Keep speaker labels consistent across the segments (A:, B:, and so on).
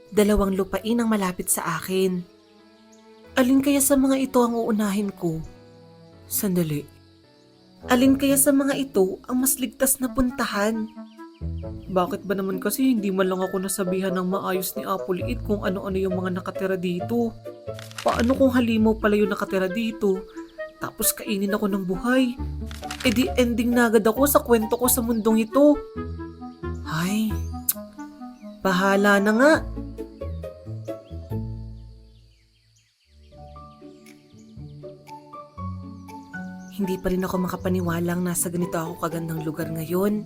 A: Dalawang lupain ang malapit sa akin. Alin kaya sa mga ito ang uunahin ko? Sandali. Alin kaya sa mga ito ang mas ligtas na puntahan? Bakit ba naman kasi hindi man lang ako nasabihan ng maayos ni Apoliit kung ano-ano yung mga nakatira dito? Paano kung halimaw pala yung nakatira dito? Tapos kainin ako ng buhay. E di ending na agad ako sa kwento ko sa mundong ito. Ay, bahala na nga. Hindi pa rin ako makapaniwalang nasa ganito ako kagandang lugar ngayon.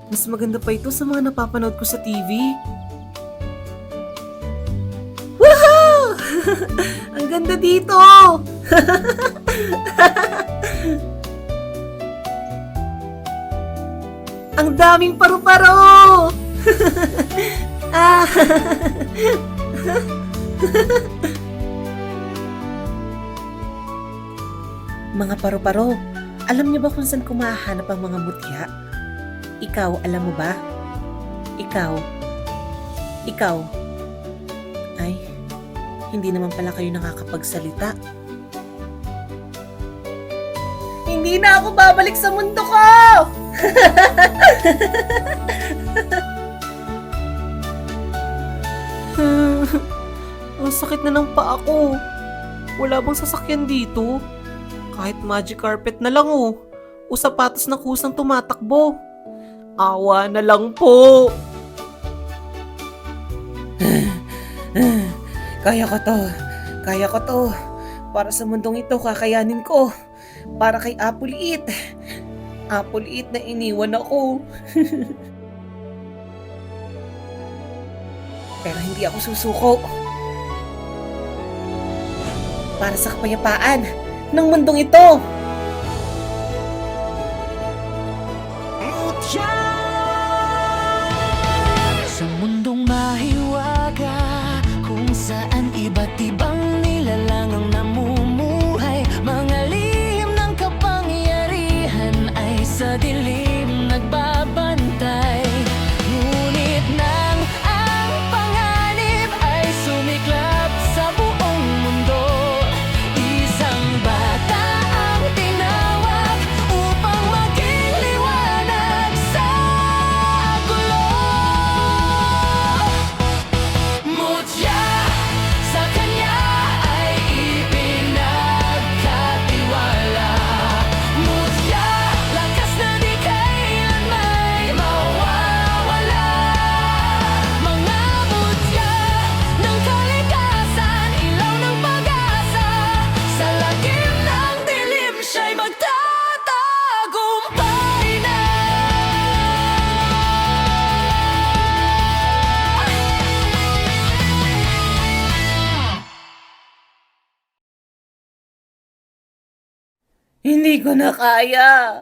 A: Mas maganda pa ito sa mga napapanood ko sa TV. Woohoo! Ang ganda dito! Ang daming paru-paro! Ah! Mga paru-paro, alam niyo ba kung saan kumahanap ang mga mutya? Ikaw, alam mo ba? Ikaw. Ay, hindi naman pala kayo nakakapagsalita. Hindi na ako babalik sa mundo ko! Ang sakit na ng paa ko. Wala bang sasakyan dito? Kahit magic carpet na lang o sapatos na kusang tumatakbo. Awa na lang po. Kaya ko to. Para sa mundong ito, kakayanin ko. Para kay Apoliit na iniwan ako. Pero hindi ako susuko. Para sa kapayapaan ng mundong ito.
B: Sa mundong mahiwaga, kung saan iba't ibang nilalang ang namumuhay, mga lihim ng kapangyarihan ay sa dilim nagbabantay. Ngunit nang ang panganib ay sumiklab sa buong mundo, isang bata ang tinawag upang maging liwanag sa gulo. Mutya, sa kanya ay ipinagkatiwala. Mutya, lakas na di kailan may mawawala. Mga mutya ng kalikasan, ilaw ng pag-asa. Sa lagim ng dilim siya'y magtatagumpay na.
A: Hindi ko na kaya.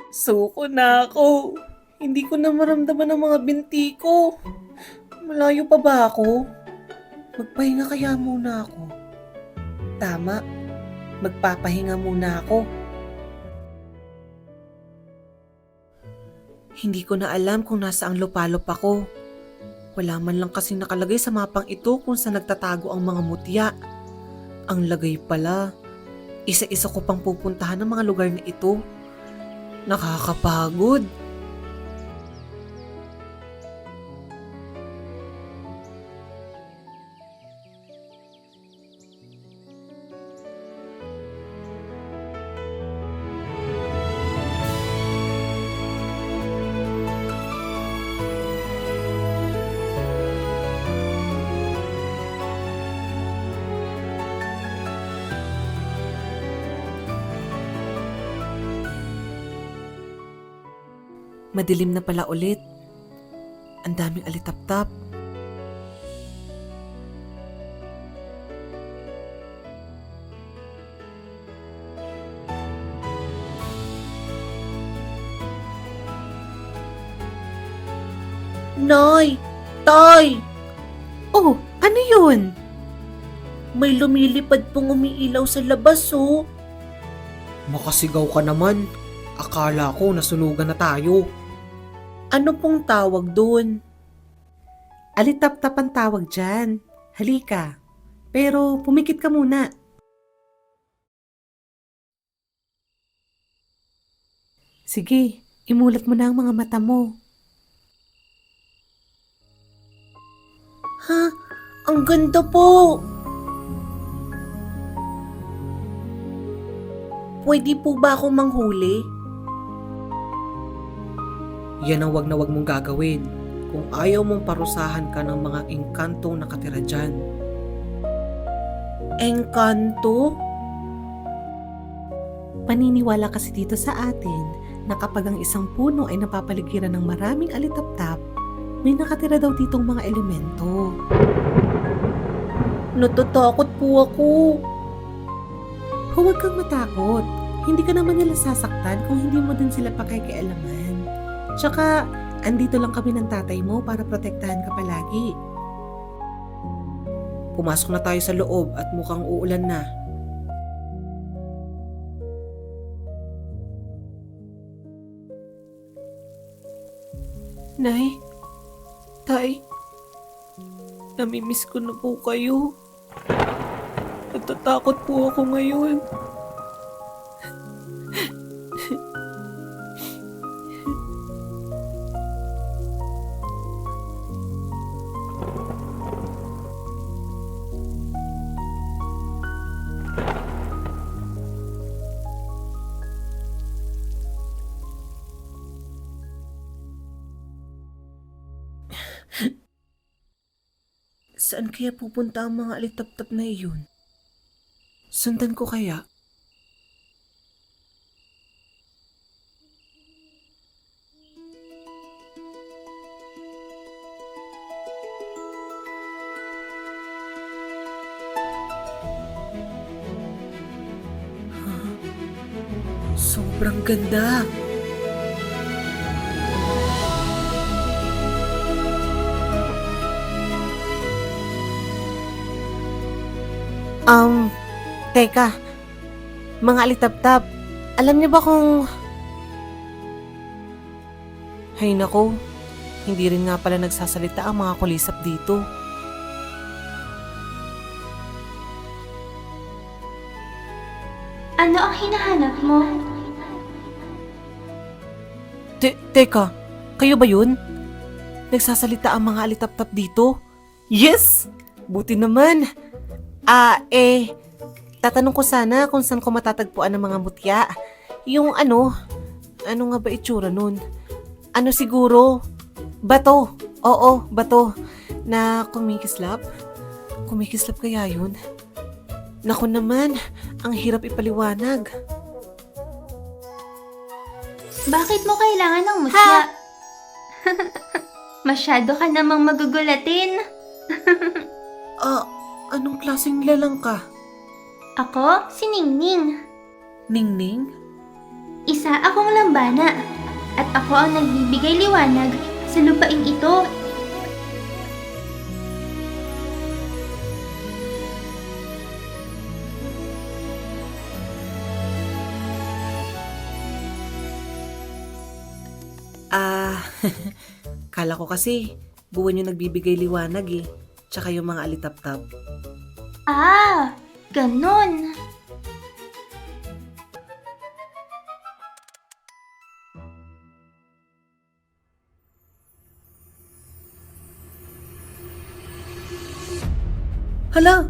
A: Suko na ako. Hindi ko na maramdaman ang mga binti ko. Malayo pa ba ako? Magpahinga kaya muna ako. Tama. Magpapahinga muna ako. Hindi ko na alam kung nasa ang lupalop ako. Wala man lang kasing nakalagay sa mapang ito kung saan nagtatago ang mga mutya. Ang lagay pala, isa-isa ko pang pupuntahan ng mga lugar na ito. Nakakapagod. Madilim na pala ulit. Ang daming alitaptap. Nay! Tay! Oh, ano yun? May lumilipad pong umiilaw sa labas, oh. Makasigaw ka naman. Akala ko nasunugan na tayo. Ano pong tawag doon? Alitap-tap ang tawag dyan. Halika. Pero pumikit ka muna. Sige, imulat mo na ang mga mata mo. Ha? Ang ganda po! Pwede po ba akong manghuli? Yan ang wag na wag mong gagawin kung ayaw mong parusahan ka ng mga engkantong nakatira dyan. Engkanto? Paniniwala kasi dito sa atin na kapag ang isang puno ay napapaligiran ng maraming alitap-tap, may nakatira daw ditong mga elemento. Natatakot po ako. Huwag kang matakot. Hindi ka naman nila sasaktan kung hindi mo din sila pakikialaman. Tsaka, andito lang kami ng tatay mo para protektahan ka palagi. Pumasok na tayo sa loob at mukhang uulan na. Nay, Tay, namimiss ko na po kayo. Natatakot po ako ngayon. Saan kaya pupunta ang mga alitap-tap na iyon? Sundan ko kaya? Sobrang ganda! Teka. Mga alitap-tap, alam niyo ba kung... Hay nako, hindi rin nga pala nagsasalita ang mga kulisap dito.
C: Ano ang hinahanap mo?
A: Teka, kayo ba yun? Nagsasalita ang mga alitap-tap dito? Yes! Buti naman! Tatanong ko sana kung saan ko matatagpuan ng mga mutya. Yung ano nga ba itsura nun? Ano siguro? Bato! Oo, bato. Na kumikislap? Kumikislap kaya yun? Naku naman, ang hirap ipaliwanag.
C: Bakit mo kailangan ng mutya? Masyado ka namang magugulatin.
A: Anong klaseng lalang ka?
C: Ako, si Ningning.
A: Ningning?
C: Isa akong lambana. At ako ang nagbibigay liwanag sa lupaing ito.
A: Kala ko kasi buwan yung nagbibigay liwanag eh. Tsaka yung mga alitap-tap.
C: Ganon.
A: Hala!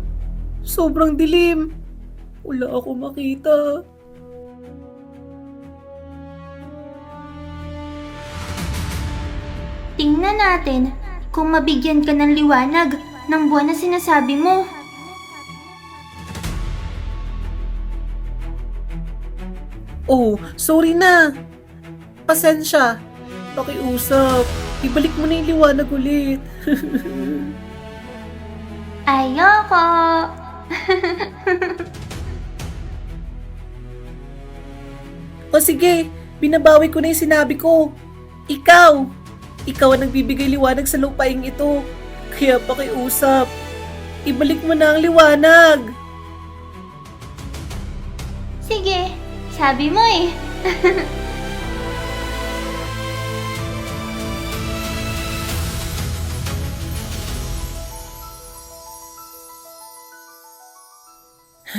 A: Sobrang dilim! Wala ako makita.
C: Tingnan natin kung mabigyan ka ng liwanag ng buwan na sinasabi mo.
A: Oh, sorry na. Pasensya. Pakiusap. Ibalik mo na yung liwanag ulit.
C: Ayoko.
A: O sige, binabawi ko na yung sinabi ko. Ikaw ang nagbibigay liwanag sa lupaing ito. Kaya pakiusap. Ibalik mo na ang liwanag.
C: Sige, sabi mo eh.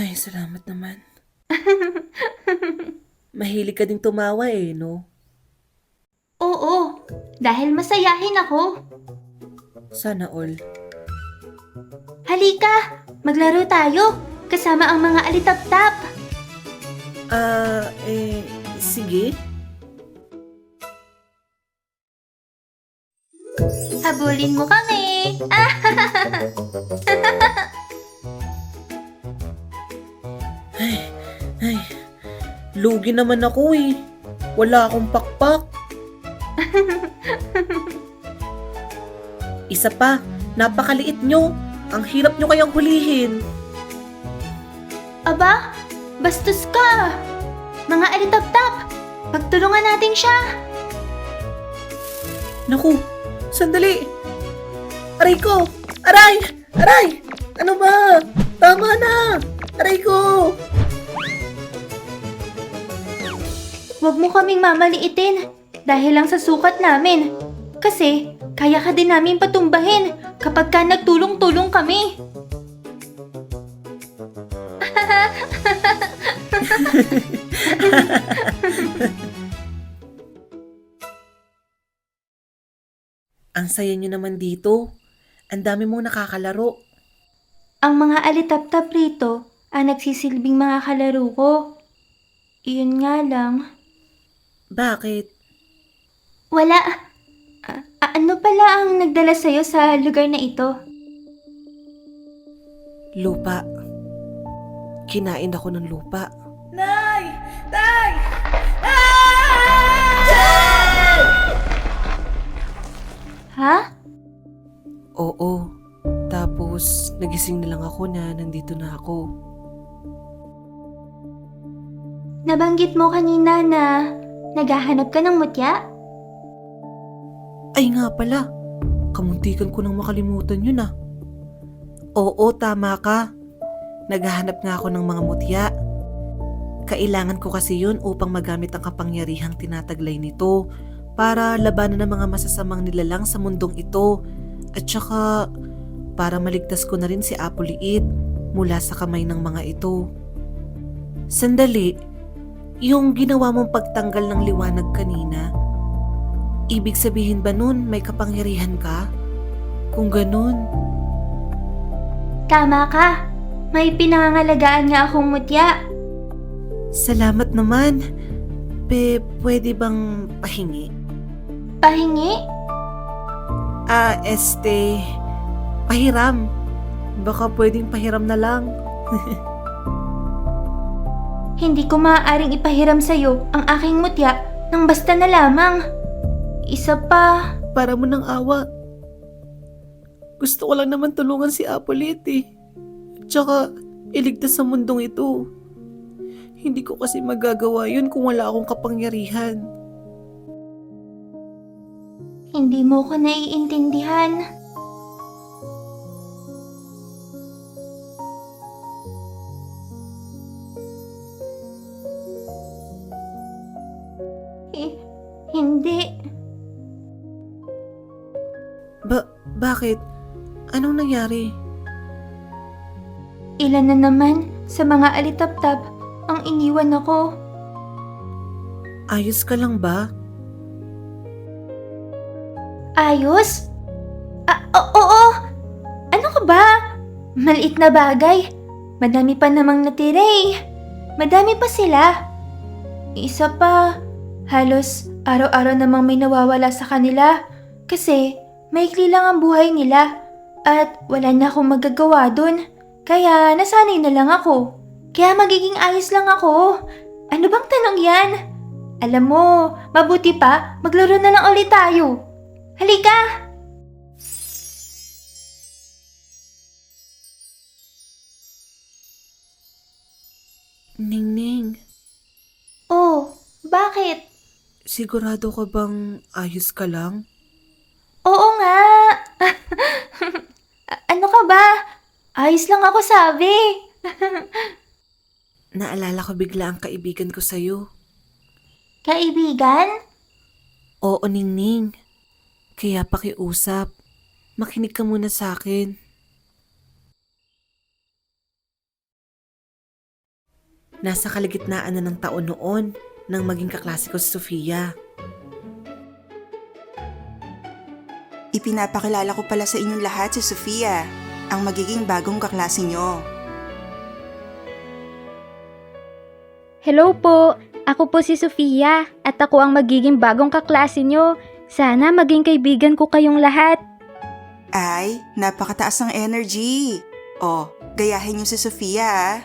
A: Ay, salamat naman. Mahilig ka ding tumawa eh, no?
C: Oo, dahil masayahin ako.
A: Sana all.
C: Halika, maglaro tayo kasama ang mga alitap-tap.
A: Sige.
C: Habulin mo kami.
A: Ay, lugi naman ako eh. Wala akong pakpak. Isa pa, napakaliit nyo. Ang hirap nyo kayang hulihin.
C: Aba, bastos ka. Mga alitap-tap, pagtulungan natin siya.
A: Naku, sandali. Aray ko! Aray! Aray! Ano ba? Tama na! Aray ko!
C: Huwag mo kaming mamaliitin dahil lang sa sukat namin. Kasi kaya ka din namin patumbahin kapag ka nagtulong-tulong kami.
A: Ang saya nyo naman dito. Ang dami mong nakakalaro.
C: Ang mga alitap-tap rito ang nagsisilbing mga kalaro ko. Iyon nga lang.
A: Bakit?
C: Wala. Ano pala ang nagdala sa'yo sa lugar na ito?
A: Lupa. Kinain ako ng lupa.
B: Nay! Tay!
C: Ha?
A: Oo. Tapos, nagising na lang ako na nandito na ako.
C: Nabanggit mo kanina na naghahanap ka ng mutya?
A: Ay nga pala. Kamuntikan ko nang makalimutan yun ah. Oo, tama ka. Naghahanap nga ako ng mga mutya. Kailangan ko kasi yun upang magamit ang kapangyarihang tinataglay nito para labanan ng mga masasamang nilalang sa mundong ito. At saka, para maligtas ko na rin si Apo Liit mula sa kamay ng mga ito. Sandali, yung ginawa mong pagtanggal ng liwanag kanina, ibig sabihin ba nun may kapangyarihan ka? Kung ganun,
C: Tama ka. May pinangangalagaan nga akong mutya.
A: salamat naman. Pwede bang pahingi?
C: Pahingi?
A: Pahiram. Baka pwedeng pahiram na lang.
C: Hindi ko maaaring ipahiram sa'yo ang aking mutya nang basta na lamang. Isa pa,
A: Para mo ng awa. Gusto ko lang naman tulungan si Apolit eh. Tsaka, iligtas sa mundong ito. Hindi ko kasi magagawa yun kung wala akong kapangyarihan.
C: hindi mo ko naiintindihan. Hindi.
A: Bakit? Anong nangyari?
C: Ilan na naman sa mga alitap-tap ang iniwan ako.
A: Ayos ka lang ba?
C: Ayos? Oo. Ano ka ba? Maliit na bagay. Madami pa namang natira eh. Madami pa sila. Isa pa, halos araw-araw namang may nawawala sa kanila kasi maikli lang ang buhay nila at wala na akong magagawa dun. Kaya nasanay na lang ako. Kaya magiging ayos lang ako. Ano bang tanong yan? Alam mo, mabuti pa, maglaro na lang ulit tayo. Halika!
A: Ningning,
C: Oh, bakit?
A: sigurado ka bang ayos ka lang?
C: Oo nga! Ano ka ba? Ayos lang ako sabi.
A: Naalala ko bigla ang kaibigan ko sa'yo.
C: Kaibigan?
A: Oo, Ningning. Kaya pakiusap. Makinig ka muna sa akin. Nasa kalagitnaan na ng taon noon nang maging kaklase ko si Sofia.
D: Ipinapakilala ko pala sa inyong lahat si Sofia, ang magiging bagong kaklase nyo.
C: Hello po, ako po si Sofia at ako ang magiging bagong kaklase nyo. Sana maging kaibigan ko kayong lahat.
D: Ay, napakataas ng energy. Oh, gayahin nyo si Sofia ah.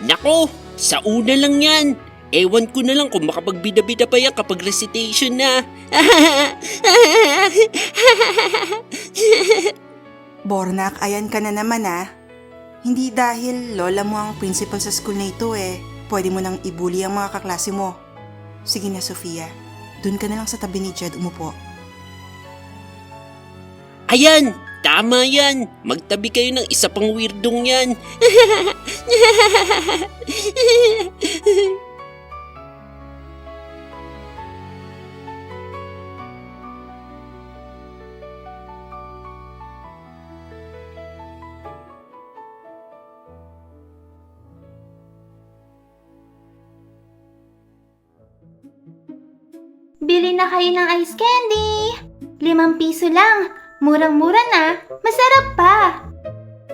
E: Nako, sa una lang yan. Ewan ko na lang kung makapagbida-bida pa yan kapag recitation na.
D: Bornak, ayan ka na naman ah. Hindi dahil lola mo ang principal sa school na ito pwede mo nang ibuli ang mga kaklase mo. Sige na Sofia, dun ka na lang sa tabi ni Jed umupo.
E: Ayan, tama yan. Magtabi kayo ng isa pang weirdong yan.
C: Bili na kayo ng ice candy. 5 piso lang. Murang-mura na. Masarap pa.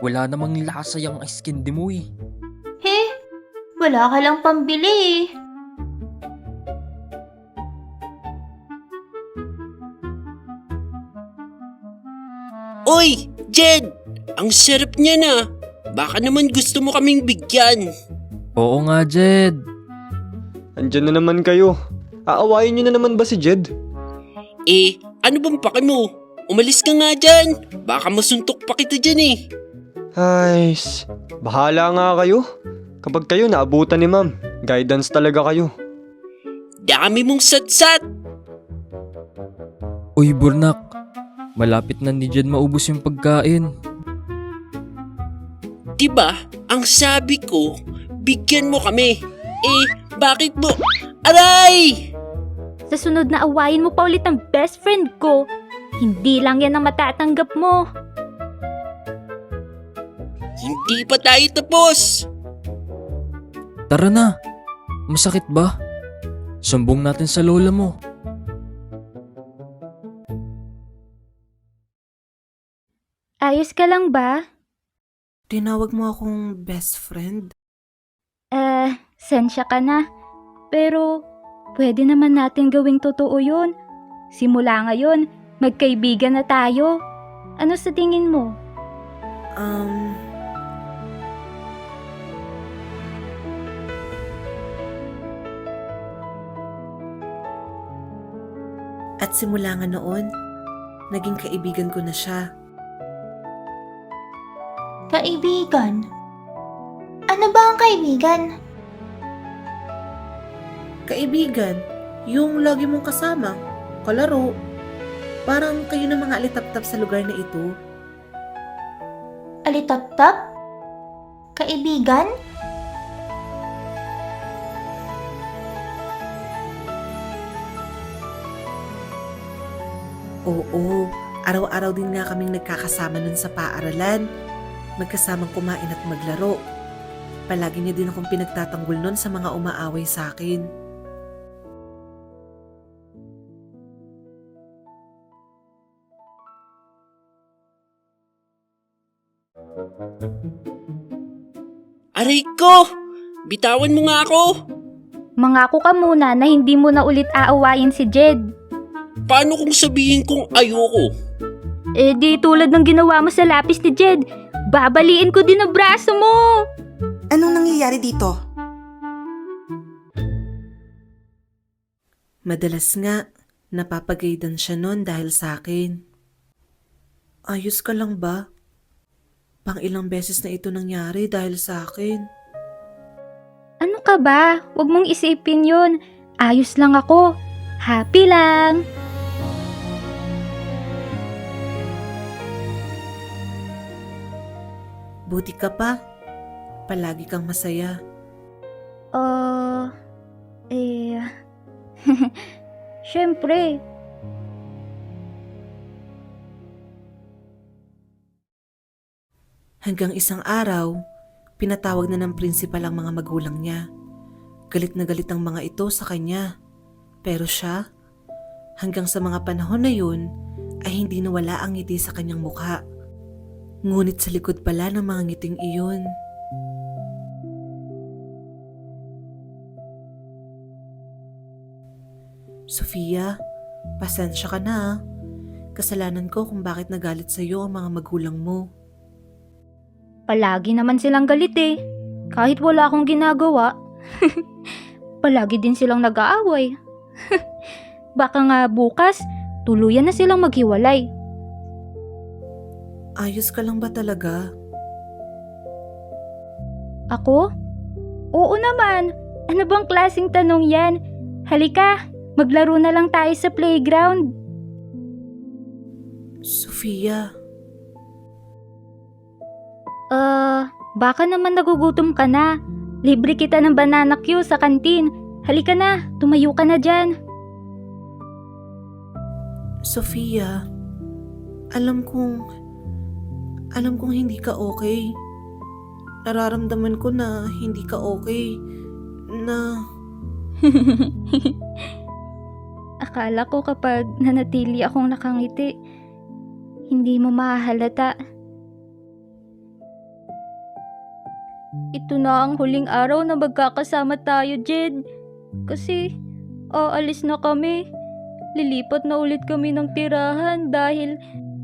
F: Wala namang lasa yung ice candy mo eh.
C: He, wala ka lang pambili.
E: Oy, Jed! Ang sarap niya na. Baka naman gusto mo kaming bigyan.
F: Oo nga, Jed.
G: Andyan na naman kayo. Aawayin niyo na naman ba si Jed?
E: Ano bang pake mo? Umalis ka nga dyan. Baka masuntok pa kita dyan eh.
G: Ay, bahala nga kayo. Kapag kayo naabutan ni ma'am, guidance talaga kayo.
E: Dami mong satsat.
F: Uy, Burnak. Malapit na ni Jed maubos yung pagkain.
E: Diba, ang sabi ko, bigyan mo kami. Bakit mo? Aray!
C: Sa sunod na awayin mo pa ulit ang best friend ko. Hindi lang yan ang matatanggap mo.
E: Hindi pa tayo tapos.
F: Tara na. Masakit ba? Sumbong natin sa lola mo.
C: Ayos ka lang ba?
A: Tinawag mo akong best friend?
C: Sensya ka na. Pero, pwede naman natin gawing totoo yun. Simula ngayon, magkaibigan na tayo. Ano sa tingin mo?
A: At simula nga noon, naging kaibigan ko na siya.
C: Kaibigan? Ano ba ang kaibigan?
A: Kaibigan, yung lagi mong kasama, kalaro. Parang kayo ng mga alitap-tap sa lugar na ito.
C: Alitap-tap? Kaibigan?
A: Oo, araw-araw din nga kaming nagkakasama nun sa paaralan. Magkasamang kumain at maglaro. Palagi niya din akong pinagtatanggol nun sa mga umaaway sa akin.
E: Aray ko! Bitawan mo nga ako!
C: Mangako ka muna na hindi mo na ulit aawayin si Jed.
E: Paano kung sabihin kong ayoko?
C: Di tulad ng ginawa mo sa lapis ni Jed. Babaliin ko din ang braso mo!
D: Anong nangyayari dito?
A: Madalas nga, napapagaydan siya nun dahil sa akin. Ayos ka lang ba? Pang ilang beses na ito nangyari dahil sa akin.
C: Ano ka ba? Huwag mong isipin yun. Ayos lang ako. Happy lang.
A: Buti ka pa. Palagi kang masaya.
C: Syempre.
A: Hanggang isang araw, Pinatawag na ng principal ang mga magulang niya. Galit na galit ang mga ito sa kanya. Pero siya, hanggang sa mga panahon na yun, ay hindi nawala ang ngiti sa kanyang mukha. Ngunit sa likod pala ng mga ngiting iyon, Sofia, pasensya ka na ah. Kasalanan ko kung bakit nagalit sa iyo ang mga magulang mo.
C: Palagi naman silang galit eh. Kahit wala akong ginagawa. Palagi din silang nag-aaway. Baka nga bukas, tuluyan na silang maghiwalay.
A: Ayos ka lang ba talaga?
C: Ako? Oo naman. Ano bang klaseng tanong yan? Halika, maglaro na lang tayo sa playground.
A: Sofia,
C: Baka naman nagugutom ka na. Libre kita ng banana Q sa kantin. Halika na, tumayo ka na dyan.
A: Sofia, alam kong hindi ka okay. Nararamdaman ko na hindi ka okay. Na
C: Akala ko kapag nanatili akong nakangiti, hindi mo mahahalata. Ito na ang huling araw na magkakasama tayo, Jed. Kasi aalis na kami. Lilipat na ulit kami ng tirahan dahil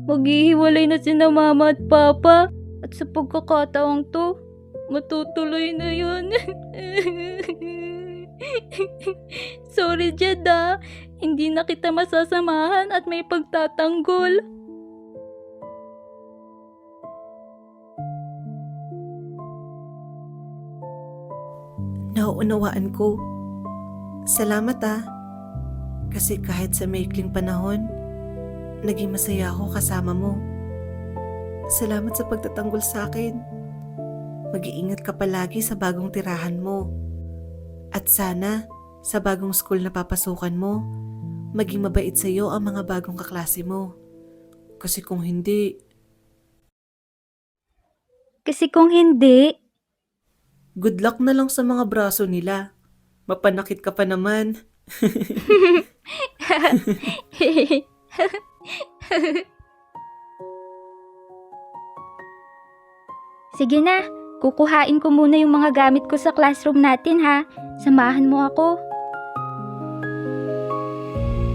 C: maghihiwalay na sina mama at papa. At sa pagkakataong to, matutuloy na yun. Sorry, Jed ah. Hindi na kita masasamahan at may pagtatanggol.
A: nauunawaan ko. Salamat ah. Kasi kahit sa maikling panahon, naging masaya ako kasama mo. Salamat sa pagtatanggol sa akin. Mag-iingat ka palagi sa bagong tirahan mo. At sana, sa bagong school na papasukan mo, maging mabait sa iyo ang mga bagong kaklase mo. Kasi kung hindi, good luck na lang sa mga braso nila. Mapanakit ka pa naman.
C: Sige na, kukuhain ko muna yung mga gamit ko sa classroom natin ha. Samahan mo ako.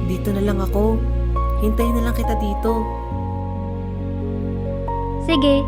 A: Dito na lang ako. Hintayin na lang kita dito.
C: Sige.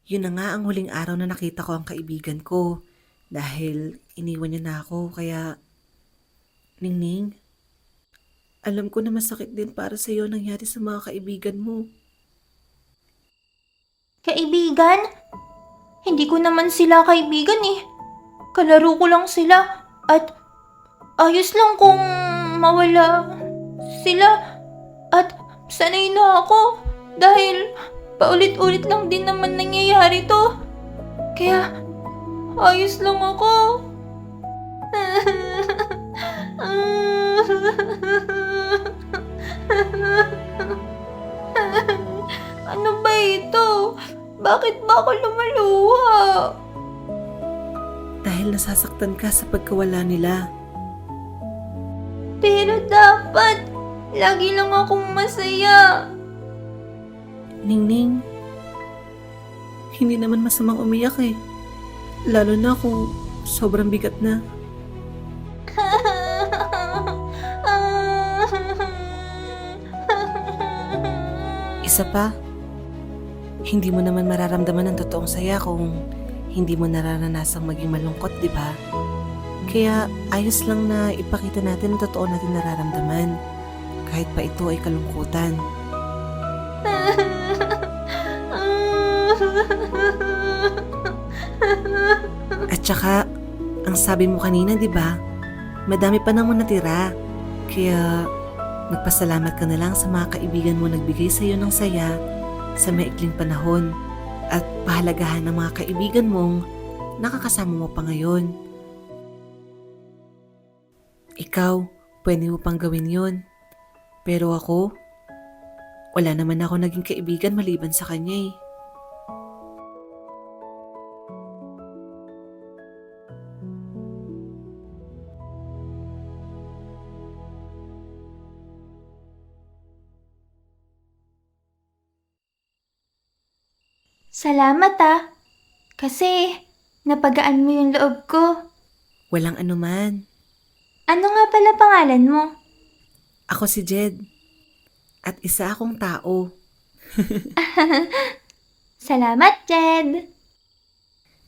A: Yun na nga ang huling araw na nakita ko ang kaibigan ko. Dahil iniwan niya na ako, kaya... Ningning, alam ko na masakit din para sa iyo nangyari sa mga kaibigan mo.
C: Kaibigan? Hindi ko naman sila kaibigan eh. Kalaro ko lang sila at ayos lang kung mawala sila at sanay na ako dahil paulit-ulit lang din naman nangyayari to. Kaya ayos lang ako. Ano ba ito? Bakit ba ako lumaluha?
A: Dahil nasasaktan ka sa pagkawala nila.
C: Pero dapat, lagi lang akong masaya.
A: Ningning, hindi naman masamang umiyak eh. Lalo na kung sobrang bigat na. Isa pa, hindi mo naman mararamdaman ang totoong saya kung hindi mo nararanasang maging malungkot, di ba? Kaya ayos lang na ipakita natin ang totoo natin nararamdaman, kahit pa ito ay kalungkutan. Tsaka, ang sabi mo kanina, di ba? Madami pa naman natira. Kaya, magpasalamat ka na lang sa mga kaibigan mo nagbigay sa'yo ng saya sa maikling panahon. At pahalagahan ng mga kaibigan mong nakakasama mo pa ngayon. Ikaw, pwede mo pang gawin yun. Pero ako, wala naman ako naging kaibigan maliban sa kanya eh.
C: Salamat kasi napagaan mo yung loob ko.
A: Walang anuman.
C: Ano nga pala pangalan mo?
A: Ako si Jed. At isa akong tao.
C: Salamat, Jed.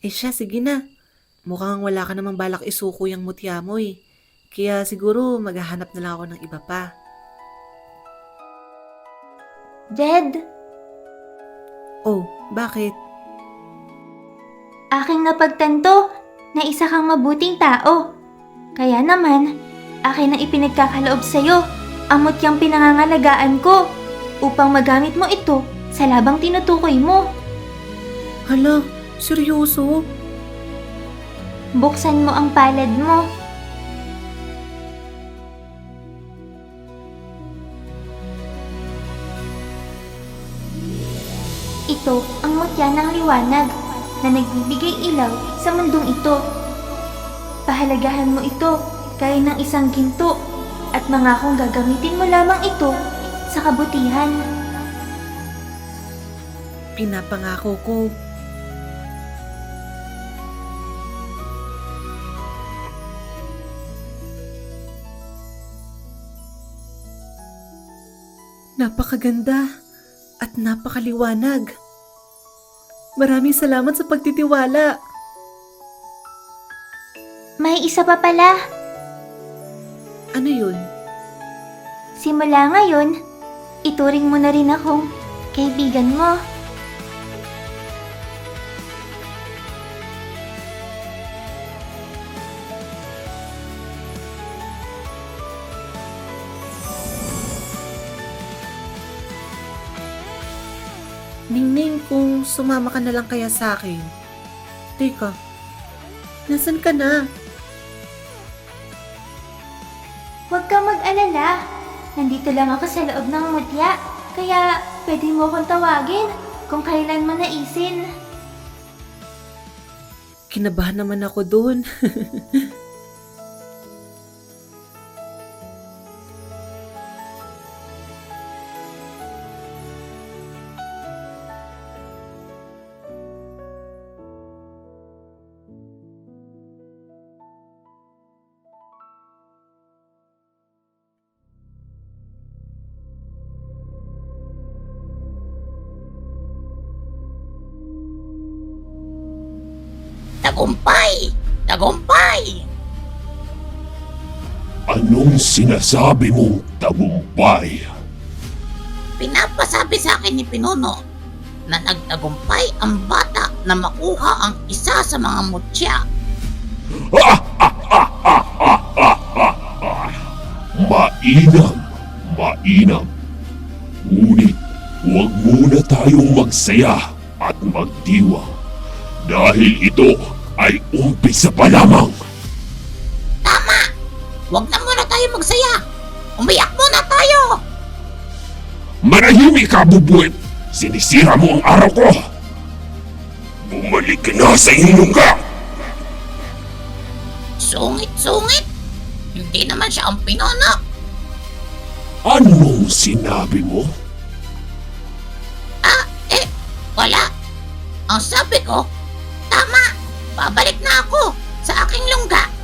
A: Siya, sige na. Mukhang wala ka namang balak isuko yung mutya mo eh. Kaya siguro maghahanap na lang ako ng iba pa.
C: Jed,
A: Oh, bakit?
C: aking napagtanto na isa kang mabuting tao. Kaya naman, akin ang ipinagkakaloob sa'yo ang mutyang pinangangalagaan ko upang magamit mo ito sa labang tinutukoy mo.
A: Hala, seryoso?
C: Buksan mo ang palad mo. Ito ang mutya ng liwanag na nagbibigay ilaw sa mundong ito. Pahalagahan mo ito gaya ng isang ginto at mangakong gagamitin mo lamang ito sa kabutihan.
A: Pinapangako ko. Napakaganda at napakaliwanag. Maraming salamat sa pagtitiwala.
C: May isa pa pala.
A: Ano yun?
C: Simula ngayon, ituring mo na rin akong kaibigan mo.
A: Ningning, kung sumama ka na lang kaya sa akin. Teka, nasan ka na?
C: Huwag ka mag-alala. Nandito lang ako sa loob ng mutya. Kaya pwede mo akong tawagin kung kailan mo naisin.
A: Kinabahan naman ako doon.
H: Tagumpay! Tagumpay!
I: Anong sinasabi mong tagumpay?
H: Pinapasabi sa akin ni Pinuno na nagtagumpay ang bata na makuha ang isa sa mga mutya.
I: Mainam, mainam. Ngunit huwag muna tayong magsaya at magdiwang dahil ito ay umpisa pa lamang.
H: Tama! Huwag na muna tayo magsaya! Umiyak muna tayo!
I: Manahimik ka, bubuit! Sinisira mo ang araw ko! Bumalik ka na sa iyong lungga!
H: Sungit-sungit! Hindi naman siya ang Pinuno!
I: Anong sinabi mo?
H: Wala! Ang sabi ko, tama! Babalik na ako sa aking lungga!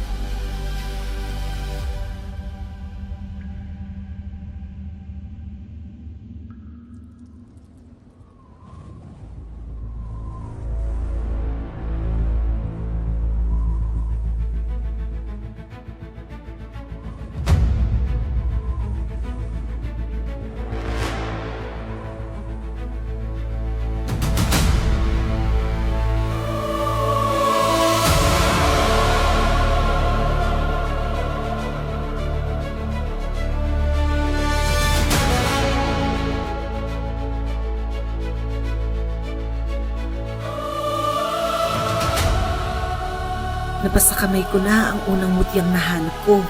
A: Napasa kamay ko na ang unang mutyang nahanap ko.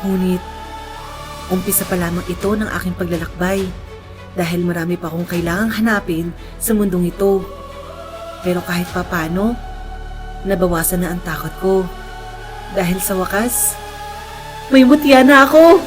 A: Ngunit, umpisa pa lamang ito ng aking paglalakbay dahil marami pa akong kailangang hanapin sa mundong ito. Pero kahit papano, nabawasan na ang takot ko. Dahil sa wakas, may mutya na ako!